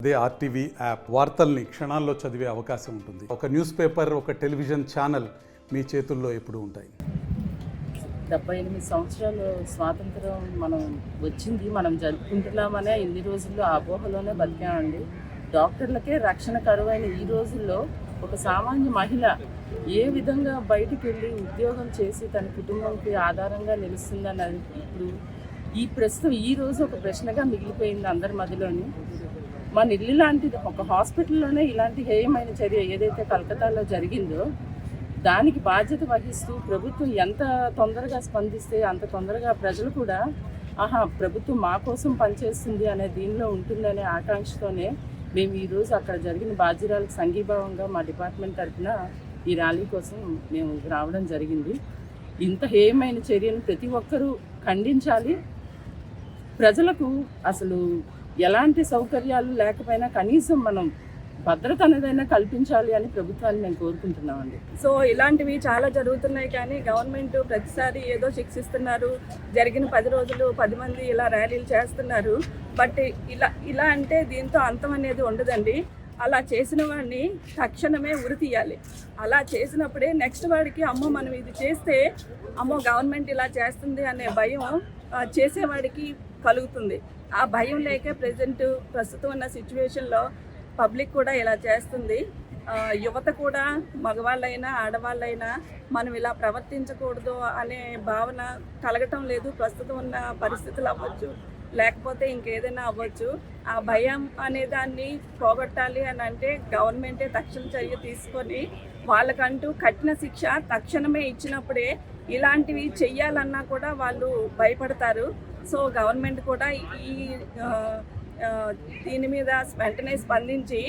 అదే RTV app వార్తల్ని క్షణాల్లో చదివే అవకాశం ఉంటుంది. ఒక న్యూస్ పేపర్, ఒక టెలివిజన్ ఛానల్ మీ చేతుల్లో ఎప్పుడూ ఉంటాయి. 78 సంవత్సరాలు స్వాతంత్రం వచ్చింది, మనం జరుపుకుంటున్నామనే ఇన్ని రోజుల్లో అపోహలోనే బతికామండి. డాక్టర్లకే రక్షణ కరువైన ఈ రోజుల్లో ఒక సామాన్య మహిళ ఏ విధంగా బయటికి వెళ్ళి ఉద్యోగం చేసి తన కుటుంబంకి ఆధారంగా నిలుస్తుందని ఇప్పుడు ఈ ప్రస్తుతం ఈ రోజు ఒక ప్రశ్నగా మిగిలిపోయింది అందరి మధ్యలోని. మన ఇల్లు లాంటిది ఒక హాస్పిటల్లోనే ఇలాంటి హేయమైన చర్య ఏదైతే కలకత్తాలో జరిగిందో దానికి బాధ్యత వహిస్తూ ప్రభుత్వం ఎంత తొందరగా స్పందిస్తే అంత తొందరగా ప్రజలు కూడా ప్రభుత్వం మా కోసం పనిచేస్తుంది అనే దీనిలో ఉంటుందనే ఆకాంక్షతోనే మేము ఈరోజు అక్కడ జరిగిన బాధ్యురాలకు సంఘీభావంగా మా డిపార్ట్మెంట్ తరఫున ఈ ర్యాలీ కోసం మేము రావడం జరిగింది. ఇంత హేయమైన చర్యను ప్రతి ఒక్కరూ ఖండించాలి. ప్రజలకు అసలు ఎలాంటి సౌకర్యాలు లేకపోయినా కనీసం మనం భద్రత అనేదైనా కల్పించాలి అని ప్రభుత్వాన్ని మేము కోరుకుంటున్నామండి. సో ఇలాంటివి చాలా జరుగుతున్నాయి, కానీ గవర్నమెంట్ ప్రతిసారి ఏదో శిక్షిస్తున్నారు. జరిగిన 10 రోజులు 10 మంది ఇలా ర్యాలీలు చేస్తున్నారు. బట్ ఇలా అంటే దీంతో అంతం అనేది ఉండదండి. అలా చేసిన వాడిని తక్షణమే ఉరి తీయాలి. అలా చేసినప్పుడే నెక్స్ట్ వాడికి అమ్మో మనం ఇది చేస్తే అమ్మో గవర్నమెంట్ ఇలా చేస్తుంది అనే భయం చేసేవాడికి కలుగుతుంది. ఆ భయం లేకే ప్రస్తుతం ఉన్న సిచ్యువేషన్లో పబ్లిక్ కూడా ఇలా చేస్తుంది. యువత కూడా మగవాళ్ళైనా ఆడవాళ్ళైనా మనం ఇలా ప్రవర్తించకూడదు అనే భావన కలగటం లేదు. ప్రస్తుతం ఉన్న పరిస్థితులు అవ్వచ్చు, లేకపోతే ఇంకేదైనా అవ్వచ్చు. ఆ భయం అనే దాన్ని పోగొట్టాలి అని అంటే గవర్నమెంటే తక్షణ చర్య తీసుకొని వాళ్ళకంటూ కఠిన శిక్ష తక్షణమే ఇచ్చినప్పుడే ఇలాంటివి చెయ్యాలన్నా కూడా వాళ్ళు భయపడతారు. సో గవర్నమెంట్ కూడా దీని మీద వెంటనే స్పందించి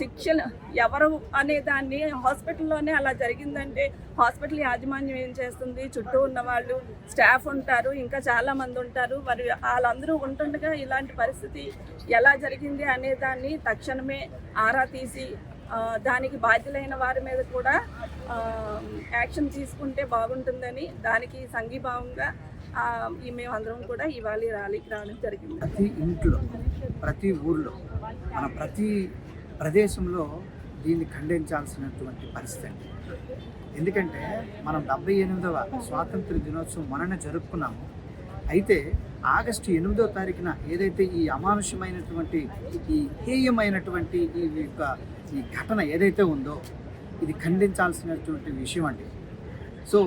శిక్షలు ఎవరు అనే దాన్ని హాస్పిటల్లోనే అలా జరిగిందంటే హాస్పిటల్ యాజమాన్యం ఏం చేస్తుంది, చుట్టూ ఉన్న వాళ్ళు స్టాఫ్ ఉంటారు, ఇంకా చాలామంది ఉంటారు. మరి వాళ్ళందరూ ఉంటుండగా ఇలాంటి పరిస్థితి ఎలా జరిగింది అనే దాన్ని తక్షణమే ఆరా తీసి దానికి బాధ్యులైన వారి మీద కూడా యాక్షన్ తీసుకుంటే బాగుంటుందని దానికి సంఘీభావంగా మేమందరం కూడా ఇవాళ ర్యాలీకి రావడం జరిగింది. ప్రతి ఇంట్లో, ప్రతి ఊళ్ళో, మన ప్రతి ప్రదేశంలో దీన్ని ఖండించాల్సినటువంటి పరిస్థితి అండి. ఎందుకంటే మనం 78వ స్వాతంత్ర దినోత్సవం మొన్న జరుపుకున్నాము. అయితే ఆగస్టు 8వ తారీఖున ఏదైతే ఈ అమానుషమైనటువంటి ఈ హేయమైనటువంటి ఈ ఘటన ఏదైతే ఉందో ఇది ఖండించాల్సినటువంటి విషయం అండి. సో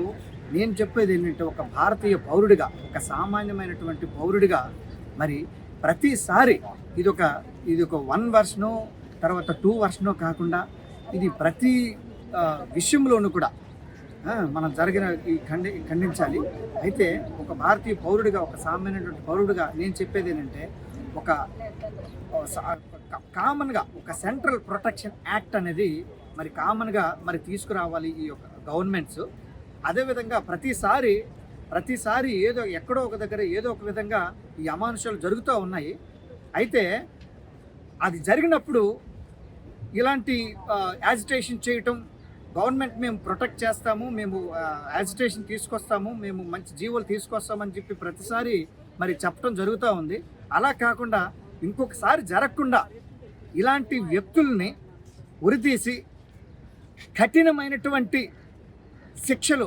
నేను చెప్పేది ఏంటంటే ఒక భారతీయ పౌరుడిగా, ఒక సామాన్యమైనటువంటి పౌరుడిగా మరి ప్రతిసారి ఇది ఒక 1 వర్షనో తర్వాత 2 వర్షనో కాకుండా ఇది ప్రతి విషయంలోనూ కూడా మనం జరిగిన ఖండించాలి. అయితే ఒక భారతీయ పౌరుడిగా, ఒక సామాన్యమైనటువంటి పౌరుడిగా నేను చెప్పేది ఏంటంటే ఒక కామన్గా ఒక సెంట్రల్ ప్రొటెక్షన్ యాక్ట్ అనేది మరి కామన్గా మరి తీసుకురావాలి ఈ యొక్క గవర్నమెంట్స్. అదేవిధంగా ప్రతిసారి ఏదో ఎక్కడో ఒక దగ్గర ఏదో ఒక విధంగా ఈ అమానుషాలు జరుగుతూ ఉన్నాయి. అయితే అది జరిగినప్పుడు ఇలాంటి యాజిటేషన్ చేయటం, గవర్నమెంట్ మేము ప్రొటెక్ట్ చేస్తాము, మేము యాజిటేషన్ తీసుకొస్తాము, మేము మంచి జీవోలు తీసుకొస్తామని చెప్పి ప్రతిసారి మరి చెప్పడం జరుగుతూ ఉంది. అలా కాకుండా ఇంకొకసారి జరగకుండా ఇలాంటి వ్యక్తుల్ని ఉరితీసి కఠినమైనటువంటి శిక్షలు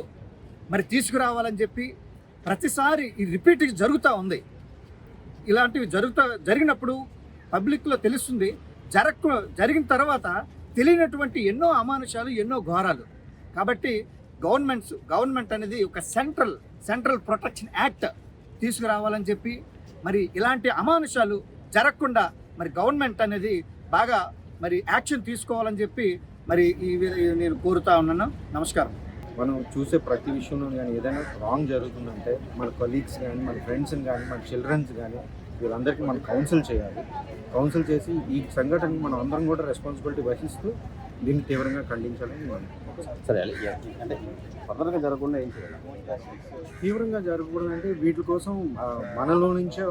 మరి తీసుకురావాలని చెప్పి ప్రతిసారి ఈ రిపీట్ జరుగుతూ ఉంది. ఇలాంటివి జరిగినప్పుడు పబ్లిక్లో తెలుస్తుంది. జరిగిన తర్వాత తెలియనటువంటి ఎన్నో అమానుషాలు, ఎన్నో ఘోరాలు. కాబట్టి గవర్నమెంట్ అనేది ఒక సెంట్రల్ ప్రొటెక్షన్ యాక్ట్ తీసుకురావాలని చెప్పి మరి ఇలాంటి అమానుషాలు జరగకుండా మరి గవర్నమెంట్ అనేది బాగా మరి యాక్షన్ తీసుకోవాలని చెప్పి మరి నేను కోరుతా ఉన్నాను. నమస్కారం. మనం చూసే ప్రతి విషయంలో కానీ ఏదైనా రాంగ్ జరుగుతుందంటే మన కొలీగ్స్ కానీ, మన ఫ్రెండ్స్ని కానీ, మన చిల్డ్రన్స్ కానీ వీళ్ళందరికీ మనం కౌన్సిల్ చేయాలి. కౌన్సిల్ చేసి ఈ సంఘటనని మనం అందరం కూడా రెస్పాన్సిబిలిటీ వహిస్తూ దీన్ని తీవ్రంగా ఖండించాలని మనం సరే. అంటే తొందరగా జరగకుండా ఏం చేయాలి? తీవ్రంగా జరగకూడదు అంటే వీటి కోసం మనలో నుంచే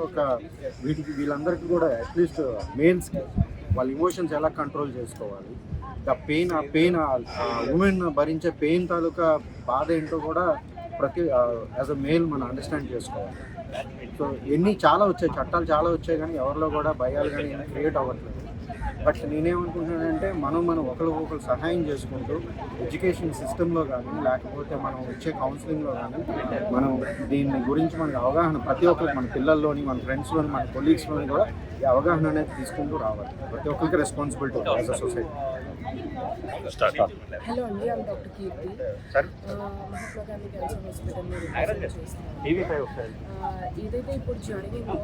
వీళ్ళందరికీ కూడా అట్లీస్ట్ మేల్స్కి వాళ్ళ ఇమోషన్స్ ఎలా కంట్రోల్ చేసుకోవాలి, ఆ పెయిన్ ఉమెన్ భరించే పెయిన్ తాలూకా బాధ ఏంటో కూడా యాజ్ అ మేల్ మనం అండర్స్టాండ్ చేసుకోవాలి. సో ఎన్ని చాలా వచ్చాయి, చట్టాలు చాలా వచ్చాయి, కానీ ఎవరిలో కూడా భయాలు కానీ ఏమి క్రియేట్ అవ్వట్లేదు. బట్ నేనేమనుకుంటున్నానంటే మనం ఒకరికొకరు సహాయం చేసుకుంటూ ఎడ్యుకేషన్ సిస్టంలో కానీ లేకపోతే మనం వచ్చే కౌన్సిలింగ్లో కానీ మనం దీని గురించి మనకు అవగాహన ప్రతి ఒక్కరికి, మన పిల్లల్లోని, మన ఫ్రెండ్స్లోని, మన కొలీగ్స్లోని కూడా ఈ అవగాహన అనేది తీసుకుంటూ రావాలి. ప్రతి ఒక్కరికి responsibility as a society. Hello అండి, I'm doctor Keerthi. Mahatma Gandhi cancer హాస్పిటల్లో రిప్రజెంట్ చేస్తున్నాను. ఏదైతే ఇప్పుడు జరిగిందో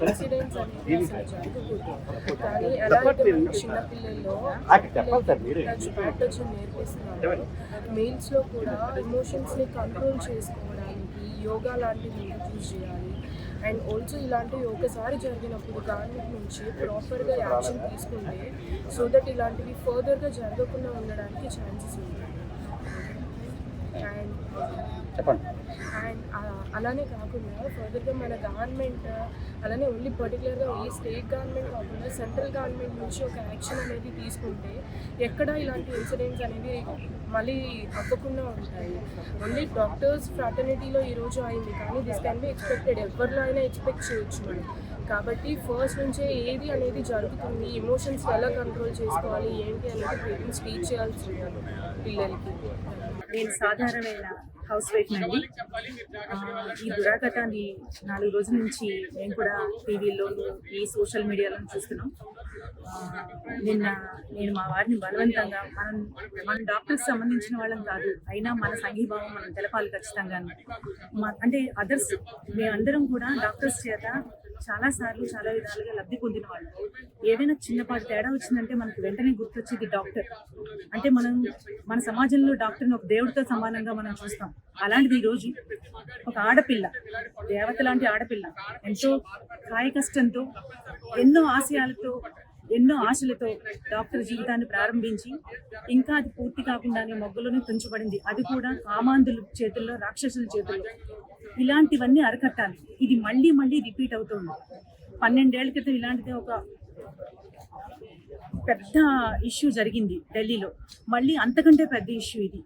ఇన్సిడెంట్స్ అనేది అసలు జరగకూడదు. కానీ ఎలా అయితే మనం చిన్నపిల్లల్లో ప్యాటర్న్ నేర్పిస్తున్నాము, మెయిల్స్లో కూడా ఎమోషన్స్ని కంట్రోల్ చేసుకోవడానికి యోగా లాంటివి ఇంట్రడ్యూస్ చేయాలి. అండ్ ఆల్సో ఇలాంటివి ఒకసారి జరిగినప్పుడు గవర్నమెంట్ నుంచి ప్రాపర్గా యాక్షన్ తీసుకుంటే సో దట్ ఇలాంటివి ఫర్దర్గా జరగకుండా ఉండడానికి ఛాన్సెస్ ఉంటాయి. అండ్ అలానే కాకుండా ఫర్దర్గా మన గవర్నమెంట్ అలానే ఓన్లీ పర్టికులర్గా ఓన్లీ స్టేట్ గవర్నమెంట్ కాకుండా సెంట్రల్ గవర్నమెంట్ నుంచి ఒక యాక్షన్ అనేది తీసుకుంటే ఎక్కడ ఇలాంటి ఇన్సిడెంట్స్ అనేవి మళ్ళీ అవ్వకుండా ఉంటాయి. ఓన్లీ డాక్టర్స్ ఫ్రాటర్నిటీలో ఈరోజు అయింది, కానీ దిస్ కెన్ బి ఎక్స్పెక్టెడ్, ఎవరిలో అయినా ఎక్స్పెక్ట్ చేయొచ్చు మనం. కాబట్టి ఫస్ట్ నుంచే ఏది అనేది జరుగుతుంది, ఎమోషన్స్ ఎలా కంట్రోల్ చేసుకోవాలి ఏంటి అనేది పేరెంట్స్ టీచ్ చేయాల్సి ఉంటుంది పిల్లలకి. నేను సాధారణమైన హౌస్ వైఫ్ అండి. ఈ దురాఘటాన్ని 4 రోజుల నుంచి మేము కూడా టీవీలో, ఈ సోషల్ మీడియాలో చూస్తున్నాం. నేను మా వారిని బలవంతంగా, మనం డాక్టర్స్ సంబంధించిన వాళ్ళం కాదు, అయినా మన సంఘీభావం మనం తెలపాలి ఖచ్చితంగా. అంటే అదర్స్ మేమందరం కూడా డాక్టర్స్ చేత చాలాసార్లు చాలా విధాలుగా లబ్ధి పొందిన వాళ్ళు. ఏదైనా చిన్నపాటి తేడా వచ్చిందంటే మనకు వెంటనే గుర్తొచ్చేది డాక్టర్. అంటే మన సమాజంలో డాక్టర్ని ఒక దేవుడితో సమానంగా మనం చూస్తాం. అలాంటిది ఈరోజు ఒక ఆడపిల్ల, దేవత లాంటి ఆడపిల్ల, ఎంతో కాయ కష్టంతో, ఎన్నో ఆశయాలతో, ఎన్నో ఆశలతో డాక్టర్ జీవితాన్ని ప్రారంభించి ఇంకా అది పూర్తి కాకుండానే మొగ్గలోనే తుంచబడింది. అది కూడా కామాంధుల చేతుల్లో, రాక్షసుల చేతుల్లో. ఇలాంటివన్నీ అరికట్టాలి. ఇది మళ్ళీ మళ్ళీ రిపీట్ అవుతుంది. 12 ఏళ్ల క్రితం ఇలాంటిదే ఒక పెద్ద ఇష్యూ జరిగింది ఢిల్లీలో. మళ్ళీ అంతకంటే పెద్ద ఇష్యూ ఇది.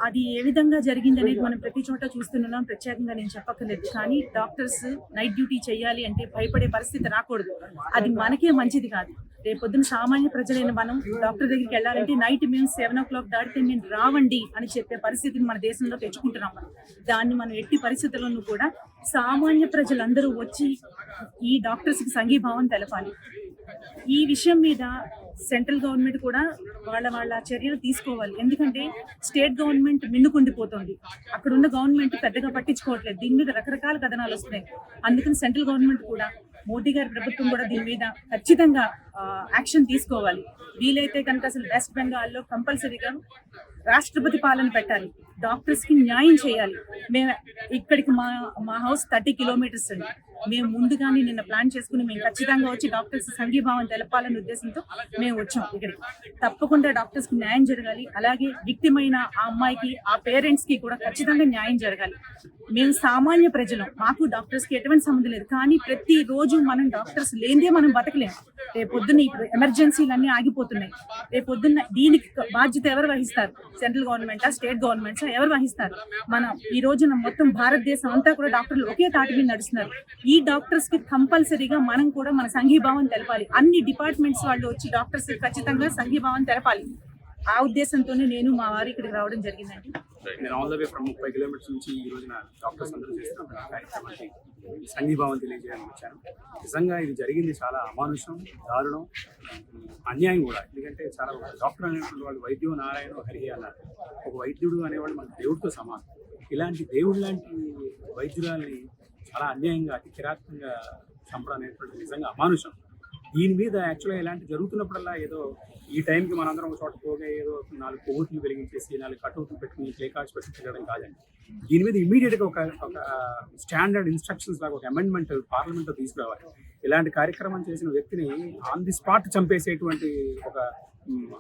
అది ఏ విధంగా జరిగింది అనేది మనం ప్రతి చోట చూస్తున్నాం, ప్రత్యేకంగా నేను చెప్పక్కర్లేదు. కానీ డాక్టర్స్ నైట్ డ్యూటీ చేయాలి అంటే భయపడే పరిస్థితి రాకూడదు. అది మనకే మంచిది కాదు. రేపొద్దున సామాన్య ప్రజలైన మనం డాక్టర్ దగ్గరికి వెళ్ళాలంటే నైట్ మేము 7 o'clock దాటితే మేము రావండి అని చెప్పే పరిస్థితిని మన దేశంలో తెచ్చుకుంటున్నాం. దాన్ని మనం ఎట్టి పరిస్థితుల్లోనూ కూడా సామాన్య ప్రజలందరూ వచ్చి ఈ డాక్టర్స్కి సంఘీభావం తెలపాలి. ఈ విషయం మీద సెంట్రల్ గవర్నమెంట్ కూడా వాళ్ళ చర్యలు తీసుకోవాలి. ఎందుకంటే స్టేట్ గవర్నమెంట్ మిన్నుకుండిపోతుంది, అక్కడ ఉన్న గవర్నమెంట్ పెద్దగా పట్టించుకోవట్లేదు. దీని మీద రకరకాల కథనాలు వస్తున్నాయి. అందుకని సెంట్రల్ గవర్నమెంట్ కూడా, మోదీ గారి ప్రభుత్వం కూడా దీని మీద ఖచ్చితంగా యాక్షన్ తీసుకోవాలి. వీలైతే కనుక అసలు వెస్ట్ బెంగాల్లో కంపల్సరీగా రాష్ట్రపతి పాలన పెట్టాలి. డాక్టర్స్కి న్యాయం చేయాలి. మేము ఇక్కడికి మా హౌస్ 30 kilometers అండి. మేము ముందుగానే నిన్న ప్లాన్ చేసుకుని మేము ఖచ్చితంగా వచ్చి డాక్టర్స్ సంఘీభావం తెలపాలనే ఉద్దేశంతో మేము వచ్చాం ఇక్కడికి. తప్పకుండా డాక్టర్స్కి న్యాయం జరగాలి. అలాగే విక్టిమ్ అయిన ఆ అమ్మాయికి, ఆ పేరెంట్స్కి కూడా ఖచ్చితంగా న్యాయం జరగాలి. మేము సామాన్య ప్రజలం, మాకు డాక్టర్స్కి ఎటువంటి సంబంధం లేదు. కానీ ప్రతిరోజు మనం డాక్టర్స్ లేనిదే మనం బతకలేము. రేపొద్దున ఇప్పుడు ఎమర్జెన్సీలన్నీ ఆగిపోతున్నాయి. రేపొద్దున్న దీనికి బాధ్యత ఎవరు వహిస్తారు? సెంట్రల్ గవర్నమెంటా, స్టేట్ గవర్నమెంట్సా, ఎవరు వహిస్తారు? మనం ఈ రోజున మొత్తం భారతదేశం అంతా కూడా డాక్టర్లు ఒకే తాటి మీద నడుస్తున్నారు. ఈ డాక్టర్స్ కి కంపల్సరీగా మనం కూడా మన సంఘీభావం తెలపాలి. అన్ని డిపార్ట్మెంట్స్ వాళ్ళు వచ్చి డాక్టర్స్ ఖచ్చితంగా సంఘీభావం తెలపాలి. ఆ ఉద్దేశంతోనే నేను మా వారి ఇక్కడికి రావడం జరిగిందండి. నేను all the way from 30 kilometers నుంచి ఈ రోజున డాక్టర్స్ అందరూ చేస్తున్న కార్యక్రమానికి సంఘీభావం తెలియజేయడానికి వచ్చాను. నిజంగా ఇది జరిగింది చాలా అమానుషం, దారుణం, అన్యాయం కూడా. ఎందుకంటే చాలా డాక్టర్ అనేటువంటి వాళ్ళు వైద్యో నారాయణ హరి అన్నారు. ఒక వైద్యుడు అనేవాళ్ళు మన దేవుడితో సమానం. ఇలాంటి దేవుడు లాంటి వైద్యురాల్ని చాలా అన్యాయంగా, అతి కిరాత్మకంగా చంపడం అనేటువంటి నిజంగా అమానుషం. దీని మీద యాక్చువల్గా ఇలాంటి జరుగుతున్నప్పుడల్లా ఏదో ఈ టైంకి మనందరం ఒక చోట పోగా ఏదో 4 కొవ్వొత్తులు వెలిగించేసి 4 కటౌట్లు పెట్టుకుని ప్లే కార్డ్స్ పెట్టి తిరగడం కాదండి. దీని మీద ఇమీడియట్గా ఒక స్టాండర్డ్ ఇన్స్ట్రక్షన్స్ లాగా ఒక అమెండ్మెంట్ పార్లమెంట్లో తీసుకురావాలి. ఇలాంటి కార్యక్రమం చేసిన వ్యక్తిని ఆన్ ది స్పాట్ చంపేసేటువంటి ఒక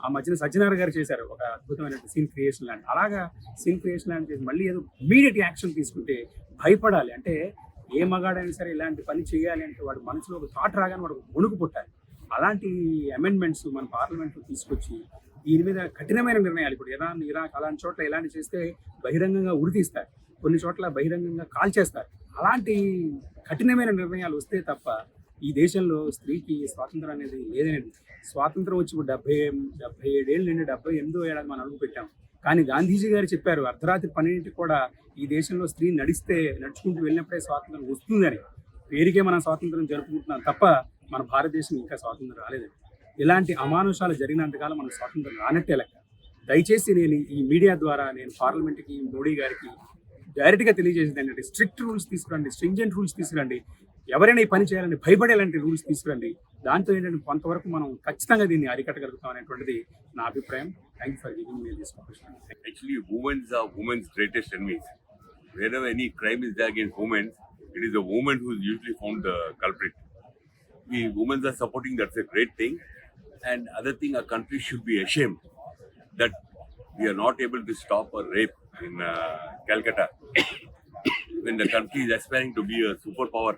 ఆ మధ్యన సజ్జనార్ గారు చేశారు ఒక అద్భుతమైన సీన్ క్రియేషన్ లాంటి. అలాగా సీన్ క్రియేషన్ లాంటి చేసి మళ్ళీ ఏదో ఇమీడియట్ యాక్షన్ తీసుకుంటే భయపడాలి. అంటే ఏ మగాడైనా సరే ఇలాంటి పని చేయాలి అంటే వాడు మనసులో ఒక థాట్ రాగానే వాడు వణుకు పుట్టాలి. అలాంటి అమెండ్మెంట్స్ మన పార్లమెంట్లో తీసుకొచ్చి దీని మీద కఠినమైన నిర్ణయాలు, ఇప్పుడు ఇరాక్ అలాంటి చోట్ల ఇలాంటి చేస్తే బహిరంగంగా ఉరితీస్తారు. కొన్ని చోట్ల బహిరంగంగా కాల్చేస్తారు. అలాంటి కఠినమైన నిర్ణయాలు వస్తే తప్ప ఈ దేశంలో స్త్రీకి స్వాతంత్రం అనేది లేదనేది. స్వాతంత్రం వచ్చి 77 ఏళ్ళు నుండి 78వ ఏడాది మనం అడుగు పెట్టాం. కానీ గాంధీజీ గారు చెప్పారు అర్ధరాత్రి 12ంటికి కూడా ఈ దేశంలో స్త్రీ నడుచుకుంటూ వెళ్ళినప్పుడే స్వాతంత్రం వస్తుందని. పేరుకే మనం స్వాతంత్రం జరుపుకుంటున్నాం తప్ప మన భారతదేశం ఇంకా స్వాతంత్రం రాలేదండి. ఇలాంటి అమానుషాలు జరిగినంతకాలం మనకు స్వాతంత్రం రానట్టే లెక్క. దయచేసి నేను ఈ మీడియా ద్వారా నేను పార్లమెంట్కి, మోడీ గారికి డైరెక్ట్గా తెలియజేసేది ఏంటంటే స్ట్రిక్ట్ రూల్స్ తీసుకురండి, స్ట్రింజెంట్ రూల్స్ తీసుకురండి. ఎవరైనా ఈ పని చేయాలని భయపడేలాంటి రూల్స్ తీసుకురండి. దాంతో ఏంటంటే కొంతవరకు మనం ఖచ్చితంగా దీన్ని అరికట్టగలుగుతాం అనేటువంటిది నా అభిప్రాయం. Thank you for giving me this opportunity. Actually, women are women's greatest enemies. Wherever any crime is there against women, it is the woman who is usually found the culprit. We women are supporting, that's a great thing. And other thing, our country should be ashamed that we are not able to stop a rape in Calcutta. When the country is aspiring to be a superpower,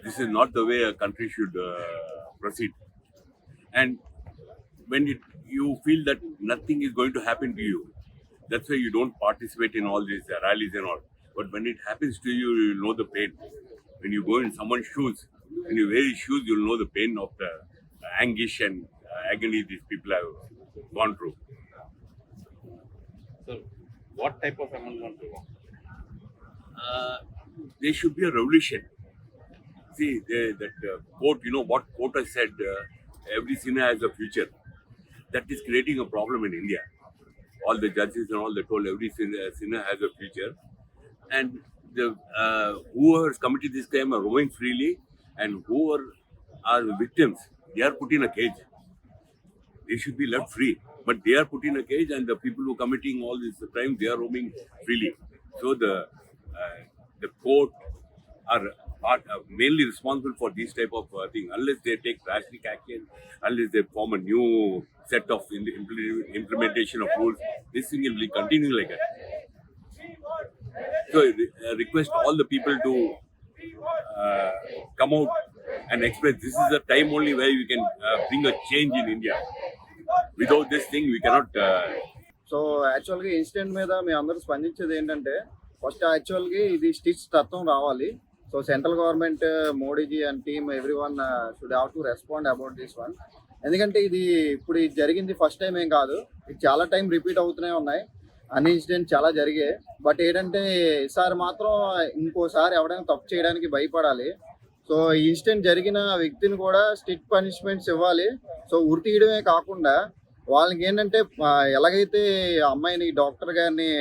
this is not the way a country should proceed. And when you feel that nothing is going to happen to you, that's why you don't participate in all these rallies and all. But when it happens to you, you know the pain. When you go in someone's shoes, when you wear his shoes, you'll know the pain of the anguish and agony these people have gone through. So, what type of amendment do you want? There should be a revolution. See, that quote, you know what quote I said, every sinner has a future. That is creating a problem in India. All the judges and all they told every sinner has a future. And whoever has committed this crime are roaming freely, and whoever are the victims, they are put in a cage. They should be left free. But they are put in a cage, and the people who are committing all this crime, they are roaming freely. So the court are mainly responsible for this type of thing. Unless they take drastic action, unless they form a new set of implementation of rules, this thing will be continuing like that. So I request all the people to come out and express. This is the time only where we can bring a change in India. Without this thing, we cannot. So యాక్చువల్గా incident మీద మేము అందరూ స్పందించేది ఏంటంటే first యాక్చువల్గా ఇది స్టిచ్ తత్వం రావాలి. So central government, Modiji and team everyone should have to respond about this one. ఎందుకంటే ఇది ఇప్పుడు ఇది జరిగింది ఫస్ట్ టైం ఏం కాదు, ఇది చాలా టైం రిపీట్ అవుతూనే ఉన్నాయి. అన్ని ఇన్సిడెంట్ చాలా జరిగాయి. బట్ ఏంటంటే ఈసారి మాత్రం ఇంకోసారి ఎవడైనా తప్పు చేయడానికి భయపడాలి. సో ఈ ఇన్సిడెంట్ జరిగిన వ్యక్తిని కూడా స్ట్రిక్ట్ పనిష్మెంట్స్ ఇవ్వాలి. సో ఉరి తీయడమే కాకుండా వాళ్ళకి ఏంటంటే ఎలాగైతే అమ్మాయిని, డాక్టర్ గారిని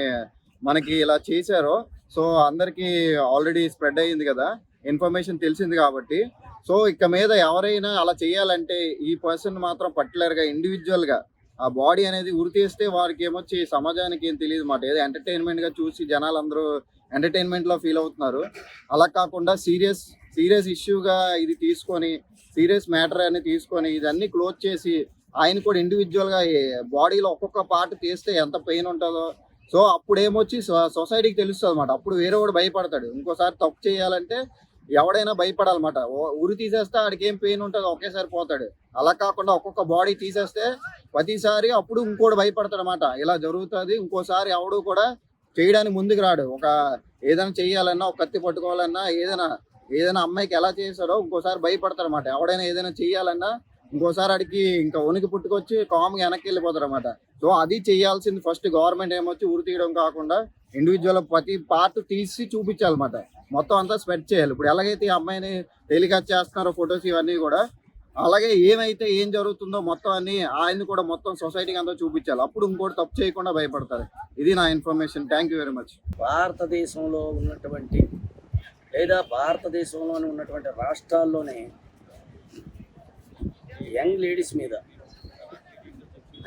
మనకి ఇలా చేశారో, సో అందరికీ ఆల్రెడీ స్ప్రెడ్ అయ్యింది కదా, ఇన్ఫర్మేషన్ తెలిసింది కాబట్టి. సో ఇక మీద ఎవరైనా అలా చేయాలంటే ఈ పర్సన్ మాత్రం పర్టికులర్గా ఇండివిజువల్గా ఆ బాడీ అనేది ఉరి తీస్తే వారికి ఏమొచ్చి సమాజానికి ఏం తెలియదు మాట. ఏదో ఎంటర్టైన్మెంట్గా చూసి జనాలు అందరూ ఎంటర్టైన్మెంట్లో ఫీల్ అవుతున్నారు. అలా కాకుండా సీరియస్ ఇష్యూగా ఇది తీసుకొని, సీరియస్ మ్యాటర్ అని తీసుకొని ఇదన్నీ క్లోజ్ చేసి ఆయన కూడా ఇండివిజువల్గా బాడీలో ఒక్కొక్క పార్ట్ తీస్తే ఎంత పెయిన్ ఉంటుందో, సో అప్పుడు ఏమొచ్చి సొసైటీకి తెలుస్తుంది అన్నమాట. అప్పుడు వేరే వాడు భయపడతాడు. ఇంకోసారి తప్పు చేయాలంటే ఎవడైనా భయపడాలన్నమాట. ఉరి తీసేస్తే ఆడికి ఏం పెయిన్ ఉంటుందో ఒకేసారి పోతాడు. అలా కాకుండా ఒక్కొక్క బాడీ తీసేస్తే ప్రతిసారి అప్పుడు ఇంకోటి భయపడతాడు అన్నమాట. ఇలా జరుగుతుంది. ఇంకోసారి ఎవడు కూడా చేయడానికి ముందుకు రాడు. ఏదైనా చేయాలన్నా, ఒక కత్తి పట్టుకోవాలన్నా, ఏదైనా అమ్మాయికి ఎలా చేశాడో ఇంకోసారి భయపడతాడు అన్నమాట. ఎవడైనా ఏదైనా చేయాలన్నా ఇంకోసారి అడిగి ఇంకా ఉనికి పుట్టుకొచ్చి కామ్గా వెనక్కి వెళ్ళిపోతారు అన్నమాట. సో అది చేయాల్సింది ఫస్ట్ గవర్నమెంట్ ఏమొచ్చి ఉరి తీయడం కాకుండా ఇండివిజువల్ ప్రతి పార్ట్ తీసి చూపించాలన్నమాట. మొత్తం అంతా స్ప్రెడ్ చేయాలి. ఇప్పుడు ఎలాగైతే ఈ అమ్మాయిని టెలికాస్ట్ చేస్తున్నారో ఫొటోస్ ఇవన్నీ కూడా, అలాగే ఏమైతే ఏం జరుగుతుందో మొత్తం అన్ని ఆయన్ని కూడా మొత్తం సొసైటీకి అంతా చూపించాలి. అప్పుడు ఇంకోటి తప్పు చేయకుండా భయపడతారు. ఇది నా information. Thank you very much. భారతదేశంలో ఉన్నటువంటి లేదా భారతదేశంలోనే ఉన్నటువంటి రాష్ట్రాల్లోనే యంగ్ లేడీస్ మీద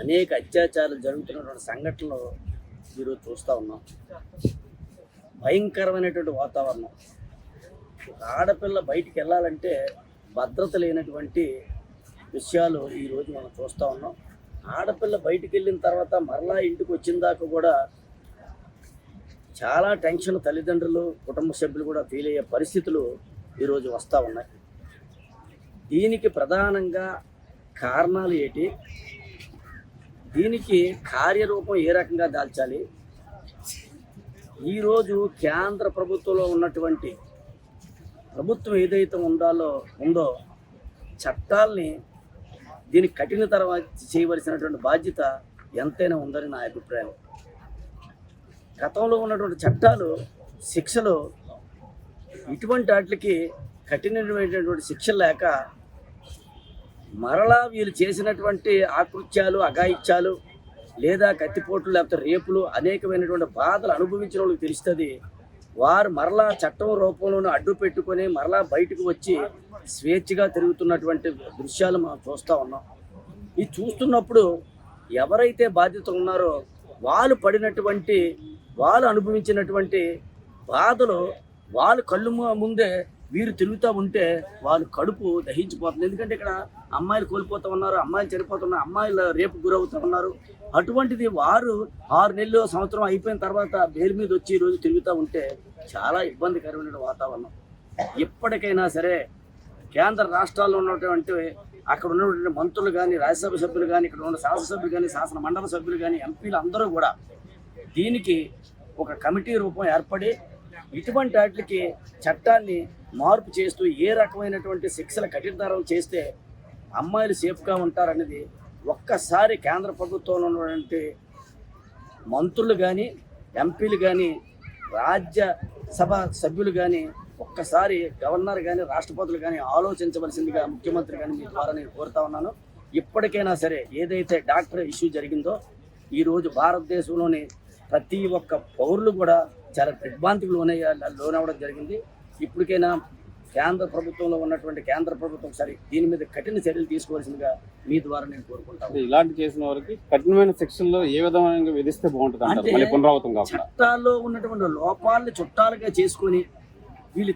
అనేక అత్యాచారాలు జరుగుతున్నటువంటి సంఘటనలు ఈరోజు చూస్తూ ఉన్నాం. భయంకరమైనటువంటి వాతావరణం. ఆడపిల్ల బయటికి వెళ్ళాలంటే భద్రత లేనటువంటి విషయాలు ఈరోజు మనం చూస్తూ ఉన్నాం. ఆడపిల్ల బయటికి వెళ్ళిన తర్వాత మరలా ఇంటికి వచ్చిన దాకా కూడా చాలా టెన్షన్ తల్లిదండ్రులు, కుటుంబ సభ్యులు కూడా ఫీల్ అయ్యే పరిస్థితులు ఈరోజు వస్తూ ఉన్నాయి. దీనికి ప్రధానంగా కారణాలు ఏంటి, దీనికి కార్యరూపం ఏ రకంగా దాల్చాలి, ఈరోజు కేంద్ర ప్రభుత్వంలో ఉన్నటువంటి ప్రభుత్వం ఏదైతే ఉందో చట్టాల్ని దీనికి కఠినతరం చేయవలసినటువంటి బాధ్యత ఎంతైనా ఉందని నా అభిప్రాయం. గతంలో ఉన్నటువంటి చట్టాలు, శిక్షలు ఇటువంటి వాటికి కఠినమైనటువంటి శిక్షలు లేక మరలా వీళ్ళు చేసినటువంటి ఆకృత్యాలు, అఘాయిత్యాలు లేదా కత్తిపోట్లు లేకపోతే రేపులు అనేకమైనటువంటి బాధలు అనుభవించిన వాళ్ళకి తెలుస్తుంది. వారు మరలా చట్టం రూపంలోనూ అడ్డు పెట్టుకొని మరలా బయటకు వచ్చి స్వేచ్ఛగా తిరుగుతున్నటువంటి దృశ్యాలు మనం చూస్తూ ఉన్నాం. ఇది చూస్తున్నప్పుడు ఎవరైతే బాధ్యత ఉన్నారో వాళ్ళు అనుభవించినటువంటి బాధలు వాళ్ళు కళ్ళు ముందే వీరు తిరుగుతూ ఉంటే వాళ్ళు కడుపు దహించిపోతుంది. ఎందుకంటే ఇక్కడ అమ్మాయిలు కోల్పోతూ ఉన్నారు, అమ్మాయిలు చనిపోతున్నారు, అమ్మాయిలు రేపు గురవుతూ ఉన్నారు. అటువంటిది వారు 6 నెలలు, సంవత్సరం అయిపోయిన తర్వాత బెయిల్ మీద వచ్చి ఈరోజు తిరుగుతూ ఉంటే చాలా ఇబ్బందికరమైన వాతావరణం. ఎప్పటికైనా సరే కేంద్ర రాష్ట్రాల్లో ఉన్నటువంటి అక్కడ ఉన్నటువంటి మంత్రులు కానీ, రాజ్యసభ సభ్యులు కానీ, ఇక్కడ ఉన్న శాసనసభ్యులు కానీ, శాసన మండలి సభ్యులు కానీ, ఎంపీలు అందరూ కూడా దీనికి ఒక కమిటీ రూపం ఏర్పడి ఇటువంటి వాటికి చట్టాన్ని మార్పు చేస్తూ ఏ రకమైనటువంటి శిక్షల కఠినతరం చేస్తే అమ్మాయిలు సేఫ్గా ఉంటారనేది ఒక్కసారి కేంద్ర ప్రభుత్వంలో ఉన్నటువంటి మంత్రులు కానీ, ఎంపీలు కానీ, రాజ్యసభ సభ్యులు కానీ, ఒక్కసారి గవర్నర్ కానీ, రాష్ట్రపతులు కానీ ఆలోచించవలసిందిగా ముఖ్యమంత్రి కానీ మీ ద్వారా నేను కోరుతా ఉన్నాను. ఇప్పటికైనా సరే ఏదైతే డాక్టర్ ఇష్యూ జరిగిందో ఈరోజు భారతదేశంలోని ప్రతి ఒక్క పౌరులు కూడా చాలా దిగ్భ్రాంతికి లోనవ్వడం జరిగింది. ఇప్పటికైనా కేంద్ర ప్రభుత్వంలో ఉన్నటువంటి కేంద్ర ప్రభుత్వం సరే దీని మీద కఠిన చర్యలు తీసుకోవాల్సిందిగా మీ ద్వారా నేను కోరుకుంటాను. ఇలాంటి చేసిన వారికి కఠినమైన శిక్షల్లో ఏ విధంగా విధిస్తే బాగుంటుంది అంటే పునరావృతం కాకుండా చట్టాల్లో ఉన్నటువంటి లోపాలని చుట్టాలుగా చేసుకొని వీళ్ళు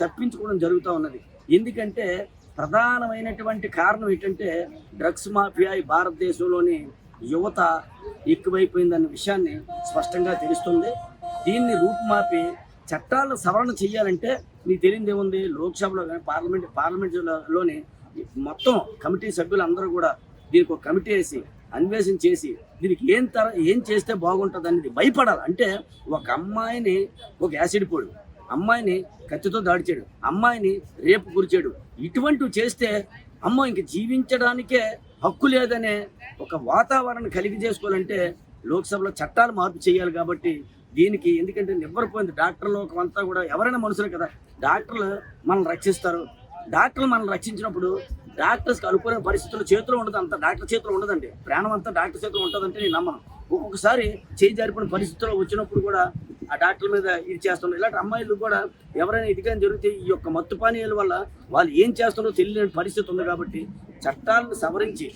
తప్పించుకోవడం జరుగుతూ ఉన్నది. ఎందుకంటే ప్రధానమైనటువంటి కారణం ఏంటంటే డ్రగ్స్ మాఫియా ఈ భారతదేశంలోని యువత ఎక్కువైపోయిందన్న విషయాన్ని స్పష్టంగా తెలుస్తుంది. దీన్ని రూపుమాపి చట్టాలను సవరణ చేయాలంటే నీకు తెలియదేముంది, లోక్సభలో కానీ పార్లమెంటులోని మొత్తం కమిటీ సభ్యులందరూ కూడా దీనికి ఒక కమిటీ వేసి అన్వేషణ చేసి దీనికి ఏం చేస్తే బాగుంటుంది అనేది భయపడాలి. అంటే ఒక అమ్మాయిని ఒక యాసిడ్ పోడు, అమ్మాయిని కత్తితో దాడి చేయడు, అమ్మాయిని రేపు గురిచేయడు, ఇటువంటివి చేస్తే అమ్మ ఇంక జీవించడానికే హక్కు లేదనే ఒక వాతావరణం కలిగి చేసుకోవాలంటే లోక్సభలో చట్టాలు మార్పు చేయాలి. కాబట్టి దీనికి ఎందుకంటే నివ్వరపోయింది డాక్టర్లు అంతా కూడా ఎవరైనా మనుషులు కదా, డాక్టర్లు మనల్ని రక్షిస్తారు. డాక్టర్లు మనల్ని రక్షించినప్పుడు డాక్టర్స్కి అనుకునే పరిస్థితుల్లో చేతిలో ఉండదు, అంత డాక్టర్ చేతిలో ఉండదండి. ప్రాణం అంతా డాక్టర్ చేతిలో ఉంటుందంటే నేను నమ్మను. ఒక్కొక్కసారి చేయి జారిపోయిన పరిస్థితుల్లో వచ్చినప్పుడు కూడా ఆ డాక్టర్ మీద ఇది చేస్తున్నారు. ఇలాంటి అమ్మాయిలు కూడా ఎవరైనా ఇదిగా జరిగితే ఈ యొక్క మత్తు పానీయాల వల్ల వాళ్ళు ఏం చేస్తున్నారో తెలియని పరిస్థితి ఉంది. కాబట్టి చట్టాలను సవరించి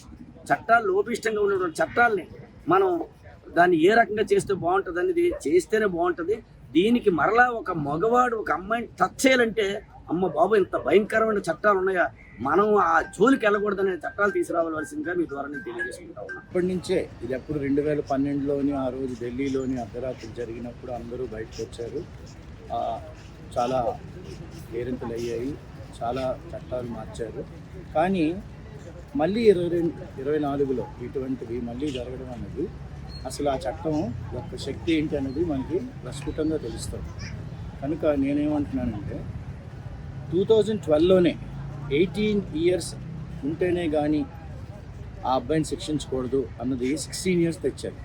చట్టాలు లోపిష్టంగా ఉన్నటువంటి చట్టాలని మనం దాన్ని ఏ రకంగా చేస్తే బాగుంటుంది అనేది చేస్తేనే బాగుంటుంది. దీనికి మరలా ఒక మగవాడు ఒక అమ్మాయిని టచ్ చేయాలంటే అమ్మ బాబు ఇంత భయంకరమైన చట్టాలు ఉన్నాయా, మనం ఆ జోలికి వెళ్ళకూడదనే చట్టాలు తీసుకురావాల్సిందిగా మీ ద్వారా నేను తెలియజేసుకుంటా ఉన్నాను. ఇప్పటి నుంచే ఇది ఎప్పుడు 2012లోని ఆ రోజు ఢిల్లీలోని అర్ధరాత్రి జరిగినప్పుడు అందరూ బయటకు వచ్చారు. చాలా కేరింతలు అయ్యాయి, చాలా చట్టాలు మార్చారు. కానీ మళ్ళీ 2024లో ఇటువంటివి మళ్ళీ జరగడం అనేది అసలు ఆ చట్టం యొక్క శక్తి ఏంటి అనేది మనకి ప్రస్ఫుటంగా తెలుస్తుంది. కనుక నేనేమంటున్నానంటే 2012లోనే 18 years ఉంటేనే కానీ ఆ అబ్బాయిని శిక్షించకూడదు అన్నది 16 years తెచ్చారు.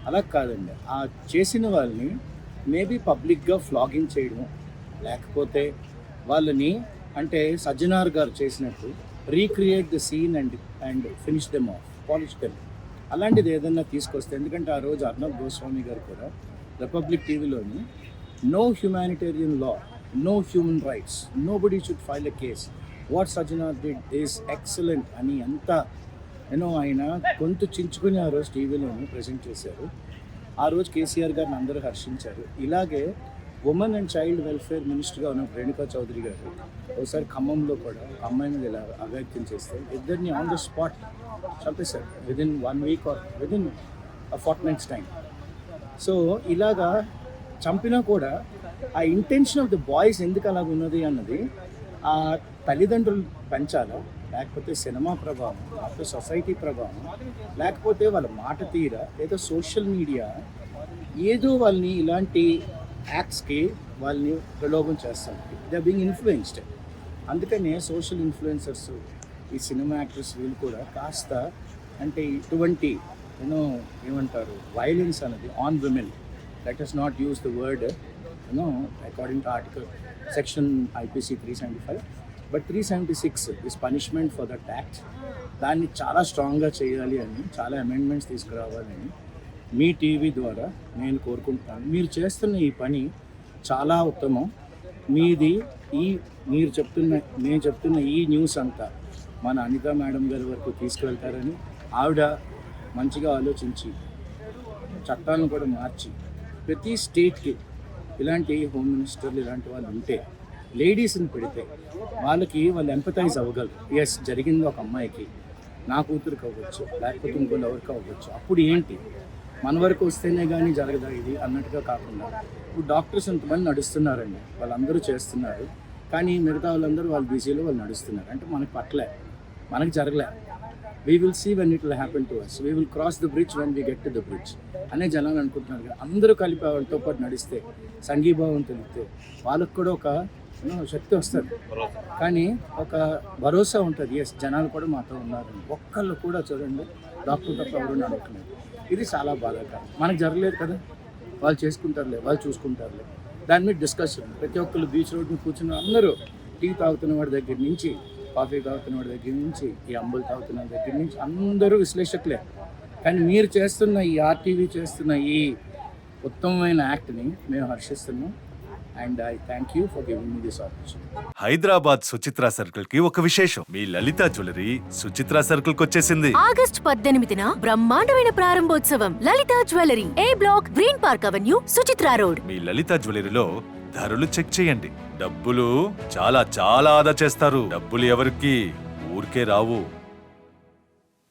అలా కాదండి, ఆ చేసిన వాళ్ళని మేబీ పబ్లిక్గా ఫ్లాగింగ్ చేయడం, లేకపోతే వాళ్ళని అంటే సజ్జనార్ గారు చేసినట్టు recreate the scene and finish them off political, అలాంటిది ఏదన్నా తీసుకొస్తే. ఎందుకంటే ఆ రోజు అర్నబ్ గోస్వామి గారు కూడా republic టీవీలోని no humanitarian law, no human rights, nobody should file a case, what Sajjana did is excellent అని అంతా ఆయన కొంత చించుకుని ఆ రోజు టీవీలోని ప్రజెంట్ చేశారు. ఆ రోజు కేసీఆర్ గారిని అందరూ హర్షించారు. ఇలాగే ఉమెన్ అండ్ చైల్డ్ వెల్ఫేర్ మినిస్టర్గా ఉన్న రేణుకా చౌదరి గారు ఒకసారి ఖమ్మంలో కూడా అమ్మాయి మీద ఇలా అవ్యాఖ్యం చేస్తే ఇద్దరిని ఆన్ ద స్పాట్ చంపేశారు within 1 week or within a fortnight's time. So ఇలాగా చంపినా కూడా ఆ ఇంటెన్షన్ ఆఫ్ ద బాయ్స్ ఎందుకు అలాగ ఉన్నది అన్నది ఆ తల్లిదండ్రులు పెంచాలా, లేకపోతే సినిమా ప్రభావం, లేకపోతే సొసైటీ ప్రభావం, లేకపోతే వాళ్ళ మాట తీర, లేదా సోషల్ మీడియా ఏదో వాళ్ళని ఇలాంటి యాక్ట్స్కి వాళ్ళని ప్రలోభం చేస్తాం. They are being influenced. అందుకనే సోషల్ ఇన్ఫ్లుయెన్సర్స్, ఈ సినిమా యాక్టర్స్ వీళ్ళు కూడా కాస్త అంటే ఇటువంటి ఏమంటారు వైలెన్స్ అనేది on women, let us not use the word according to article section IPC 375, but 376 is punishment for that act. దాన్ని చాలా స్ట్రాంగ్గా చేయాలి అని, చాలా అమెండ్మెంట్స్ తీసుకురావాలని మీ టీవీ ద్వారా నేను కోరుకుంటున్నాను. మీరు చేస్తున్న ఈ పని చాలా ఉత్తమం. మీది నేను చెప్తున్న ఈ న్యూస్ అంతా మన అనిత మేడం గారి వరకు తీసుకువెళ్తారని, ఆవిడ మంచిగా ఆలోచించి చట్టాలను కూడా మార్చి ప్రతి స్టేట్కి ఇలాంటి హోమ్ మినిస్టర్లు ఇలాంటి వాళ్ళు ఉంటే, లేడీస్ని పెడితే వాళ్ళు ఎంపథైజ్ అవ్వగలరు. ఎస్, జరిగింది ఒక అమ్మాయికి, నా కూతురికి అవ్వచ్చు, లేకపోతే ఇంకొన్ని ఎవరికి అవ్వచ్చు. అప్పుడు ఏంటి, మన వరకు వస్తేనే కానీ జరగదా ఇది అన్నట్టుగా కాకుండా, ఇప్పుడు డాక్టర్స్ ఎంతమంది నడుస్తున్నారండి, వాళ్ళందరూ చేస్తున్నారు, కానీ మిగతా వాళ్ళందరూ వాళ్ళ బిజీలో వాళ్ళు నడుస్తున్నారు. అంటే మనకు పట్టలే, మనకు జరగలే. We will see when it will happen to us, we will cross the bridge when we get to the bridge అనే జనాలు అనుకుంటున్నారు కదా. అందరూ కలిపి వాళ్ళతో పాటు నడిస్తే, సంఘీభావం తెలిపితే వాళ్ళకు కూడా ఒక శక్తి వస్తుంది, కానీ ఒక భరోసా ఉంటుంది. ఎస్, జనాలు కూడా మాతో ఉన్నారు. ఒక్కళ్ళు కూడా చూడండి డాక్టర్ తప్ప ఎవరు నడవట్లేదు. ఇది చాలా బాధాకరం. మనకు జరగలేదు కదా, వాళ్ళు చేసుకుంటారులే, వాళ్ళు చూసుకుంటారులే. దాని మీద డిస్కషన్, ప్రతి ఒక్కళ్ళు బీచ్ రోడ్ మీద కూర్చున్న అందరూ, టీ తాగుతున్న వాడి దగ్గర నుంచి, కాఫీ తాగుతున్న వాడి దగ్గర నుంచి, ఈ అంబులు తాగుతున్న దగ్గర నుంచి అందరూ విశ్లేషకులే. కానీ మీరు చేస్తున్న ఈ RTV చేస్తున్న ఈ ఉత్తమమైన యాక్ట్ని మేము హర్షిస్తున్నాం. And I thank you for giving me this opportunity. Hyderabad Suchitra circle కి ఒక విశేషం. మీ లలిత జ్యువెలరీ సుచిత్ర సర్కిల్ కి వచ్చేసింది. ఆగస్ట్ 18న బ్రహ్మాండమైన ప్రారంభోత్సవం. Lalitha jewellery, A block, Green Park Avenue, Suchitra road. మీ లలిత జ్యువెలరీలో ధరలు చెక్ చేయండి. డబ్బులు చాలా చాలా ఆదా చేస్తారు. డబ్బులు ఎవరికి ఊరికే రావు.